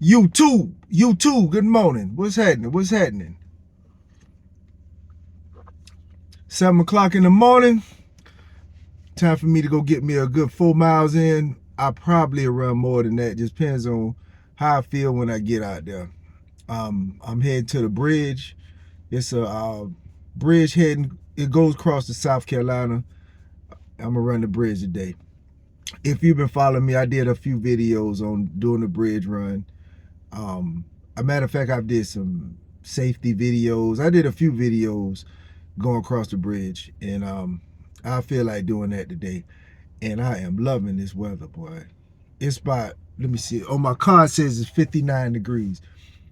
YouTube, good morning. What's happening? What's happening? 7 o'clock in the morning. Time for me to go get me a good 4 miles in. I probably run more than that. Just depends on how I feel when I get out there. I'm heading to the bridge. It's a bridge heading. It goes across to South Carolina. I'm gonna run the bridge today. If you've been following me, I did a few videos on doing the bridge run. A matter of fact, I did some safety videos. I did a few videos going across the bridge, and I feel like doing that today. And I am loving this weather, boy. It's about, let me see. On my car it says it's 59 degrees.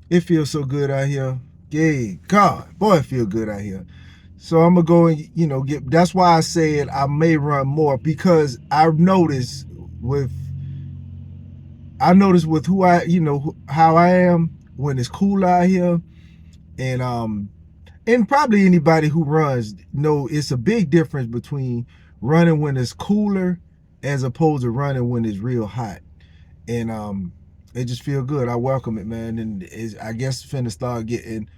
It feels so good out here. Yay, God, boy, it feels good out here. So I'm gonna go and get. That's why I said I may run more, because with I noticed with who how I am when it's cool out here, and probably anybody who runs know it's a big difference between running when it's cooler as opposed to running when it's real hot. And it just feel good. I welcome it, man. And I guess it's finna start getting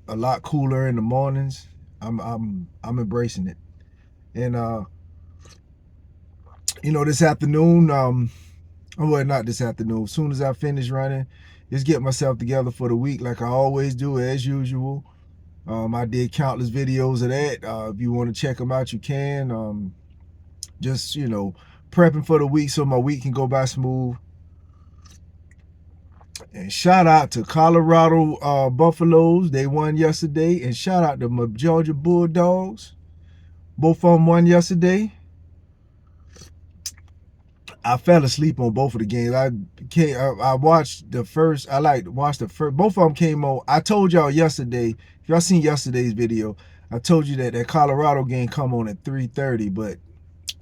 a lot cooler in the mornings. I'm embracing it. And this afternoon, well, not this afternoon. As soon as I finish running, just get myself together for the week like I always do, as usual. I did countless videos of that. If you want to check them out, you can. Just, prepping for the week so my week can go by smooth. And shout out to Colorado Buffalos. They won yesterday. And shout out to my Georgia Bulldogs. Both of them won yesterday. I fell asleep on both of the games. I watched the first. I like watched the first. Both of them came on. I told y'all yesterday. If y'all seen yesterday's video, I told you that Colorado game come on at 3:30, but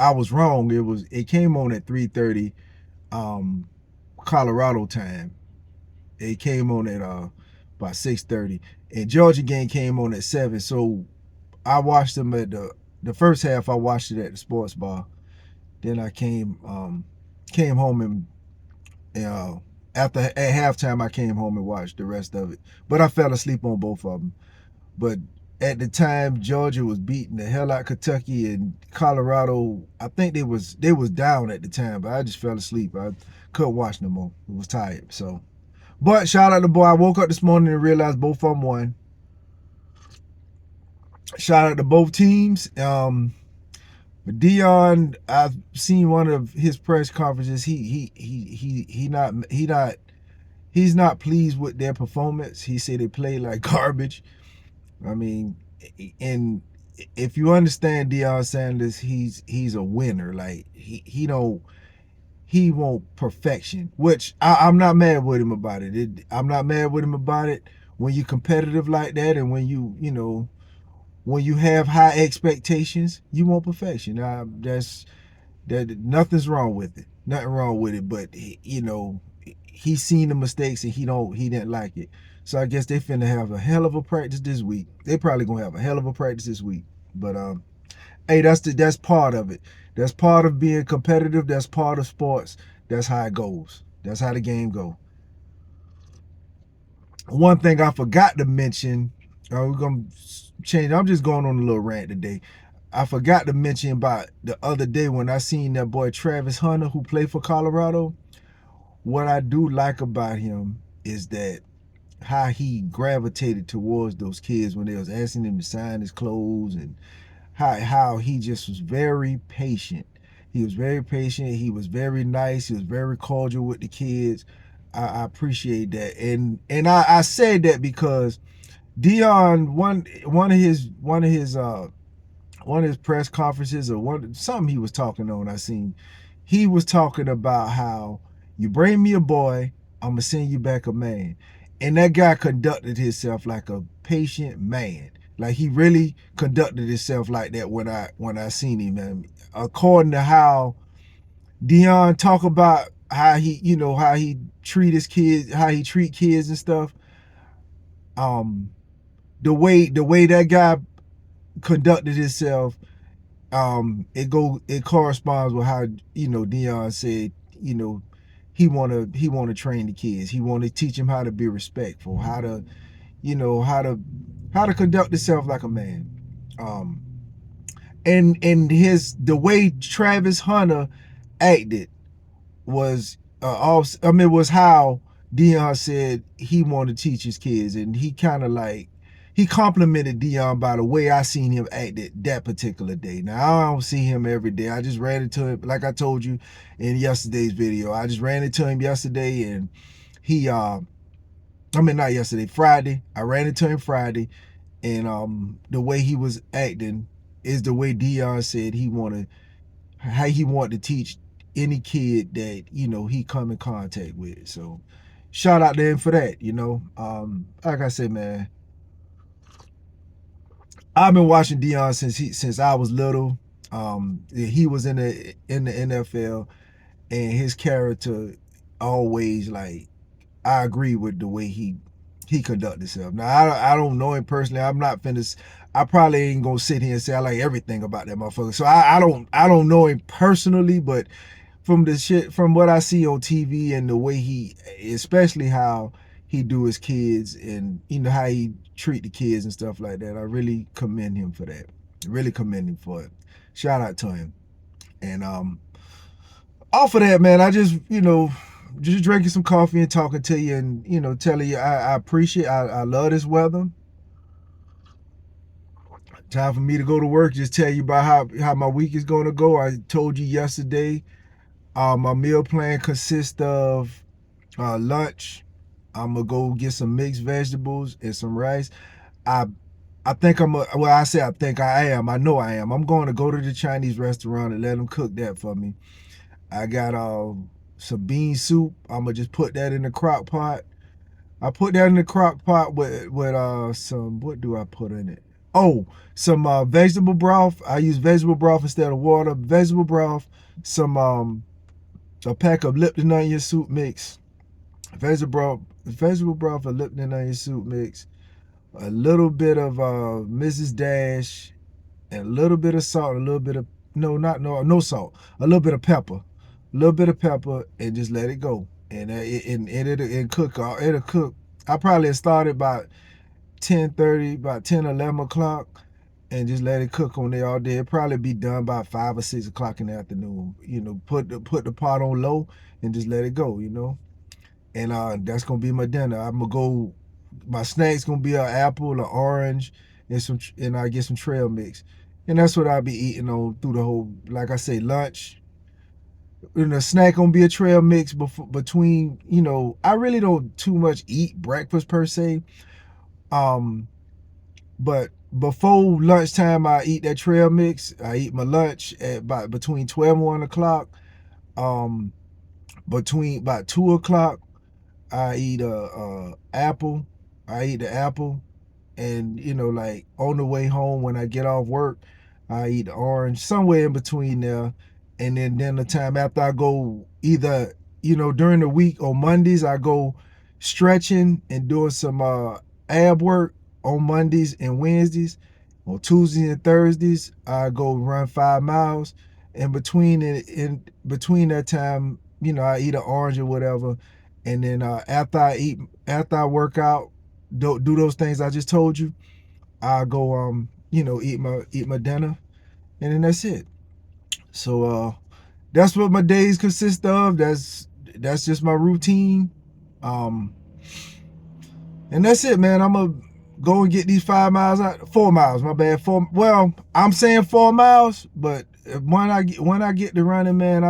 I was wrong. It came on at 3:30, Colorado time. It came on at about 6:30, and Georgia game came on at 7. So I watched them at the first half. I watched it at the sports bar. Then I came home and after at halftime I came home and watched the rest of it. But I fell asleep on both of them. But at the time, Georgia was beating the hell out of Kentucky, and Colorado, I think they was down at the time, but I just fell asleep. I couldn't watch no more. I was tired. So, but shout out to boy. I woke up this morning and realized both of them won. Shout out to both teams. Dion, I've seen one of his press conferences. He's not pleased with their performance. He said they played like garbage. I mean, and if you understand Deion Sanders, he's a winner. Like he want perfection, which I'm not mad with him about it. I'm not mad with him about it when you're competitive like that, and when when you have high expectations, you want perfection. That nothing's wrong with it. Nothing wrong with it, but he's seen the mistakes and he didn't like it. So I guess they finna have a hell of a practice this week. They probably gonna have a hell of a practice this week. But hey, that's part of it. That's part of being competitive. That's part of sports. That's how it goes. That's how the game go. One thing I forgot to mention, we're gonna change. I'm just going on a little rant today. I forgot to mention about the other day when I seen that boy Travis Hunter, who played for Colorado. What I do like about him is that how he gravitated towards those kids when they was asking him to sign his clothes, and how he just was very patient. He was very patient. He was very nice. He was very cordial with the kids. I appreciate that, and I said that because Dion, one of his press conferences, or something he was talking on, I seen he was talking about how you bring me a boy, I'm gonna send you back a man. And that guy conducted himself like a patient man. Like he really conducted himself like that when I seen him, man. According to how Dion talk about how he treat his kids, how he treat kids and stuff. Um, the way that guy conducted himself, it corresponds with how Dion said, he wanna train the kids. He wanna teach them how to be respectful, how to, how to conduct himself like a man. And the way Travis Hunter acted was was how Dion said he wanted to teach his kids, and he kind of like he complimented Dion by the way I seen him act that particular day. Now I don't see him every day. I just ran into him, like I told you in yesterday's video. I just ran into him yesterday, and he not yesterday, Friday. I ran into him Friday, and the way he was acting is the way Dion said how he wanted to teach any kid that he come in contact with. So shout out to him for that. Like I said, man, I've been watching Dion since I was little. He was in the NFL, and his character always, like, I agree with the way he conduct himself. Now I don't know him personally. I'm not finished. I probably ain't gonna sit here and say I like everything about that motherfucker. So I don't know him personally, but from what I see on TV and the way especially how he do his kids, and how he treat the kids and stuff like that, I really commend him for that. Really commend him for it. Shout out to him. And off of that, man, I just just drinking some coffee and talking to you, and telling you I appreciate, I love this weather. Time for me to go to work. Just tell you about how my week is going to go. I told you yesterday, my meal plan consists of lunch. I'm gonna go get some mixed vegetables and some rice. I think I say I think I am. I know I am. I'm going to go to the Chinese restaurant and let them cook that for me. I got some bean soup. I'm gonna just put that in the crock pot. I put that in the crock pot with some, what do I put in it? Oh, some vegetable broth. I use vegetable broth instead of water. Vegetable broth, some a pack of Lipton onion soup mix. Vegetable broth, a Lipton onion soup mix, a little bit of Mrs. Dash, and a little bit of salt, a little bit of no salt, a little bit of pepper, and just let it go. And it'll cook. It'll cook. I probably started about 10:30, about 10, 11 o'clock, and just let it cook on there all day. It'll probably be done by 5 or 6 o'clock in the afternoon. Put the pot on low and just let it go. And that's gonna be my dinner. I'm gonna go. My snack's gonna be an apple, an orange, and I get some trail mix, and that's what I'll be eating on through the whole. Like I say, lunch. And the snack gonna be a trail mix between. I really don't too much eat breakfast per se. But before lunchtime, I eat that trail mix. I eat my lunch at between 12 and 1 o'clock. Between about 2 o'clock, I eat apple. I eat the apple, and like on the way home when I get off work, I eat the orange. Somewhere in between there, and then the time after I go, either during the week on Mondays I go stretching and doing some ab work on Mondays and Wednesdays. On Tuesdays and Thursdays I go run 5 miles. In between that time, I eat an orange or whatever. And then after I work out, do those things I just told you, I go eat my dinner, and then that's it. So that's what my days consist of. That's just my routine. And that's it, man. I'm gonna go and get these 5 miles out. 4 miles, my bad. Well, I'm saying 4 miles, but when I get to running, man,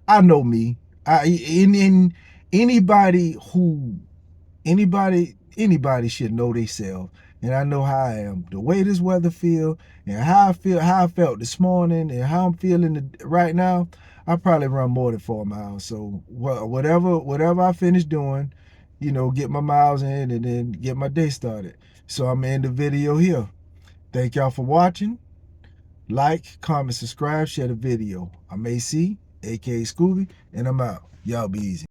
I know me. Anybody should know themselves, and I know how I am. The way this weather feel, and how I felt this morning, and how I'm feeling right now, I probably run more than 4 miles. So whatever I finish doing, get my miles in, and then get my day started. So I'm gonna end the video here. Thank y'all for watching. Like, comment, subscribe, share the video. I'm a.k.a. Scooby, and I'm out. Y'all be easy.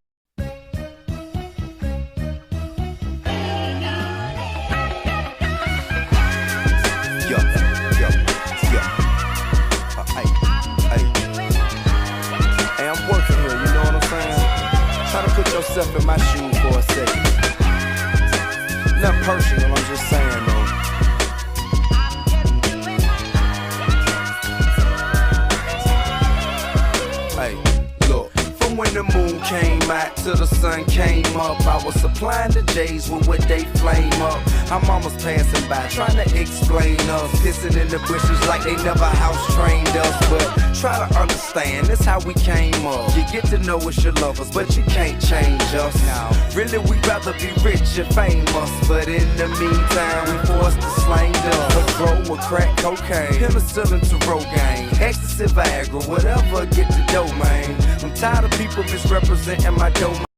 Hey, I'm working here. Try to put yourself in my shoes for a second. Nothing personal, I'm just saying though. Hey, look. From when the moon came out till the sun came up, I was supplying the J's with what they flame up. Our mamas passing by, trying to explain us, pissing in the bushes like they never house trained us. But try to understand, that's how we came up. You get to know us your lovers, but you can't change us. Now, really we'd rather be rich and famous, but in the meantime we forced to slang them. A grow with crack cocaine, penicillin to Rogaine, ecstasy, Viagra, whatever, get the dough, man. I'm tired of people misrepresenting my domain.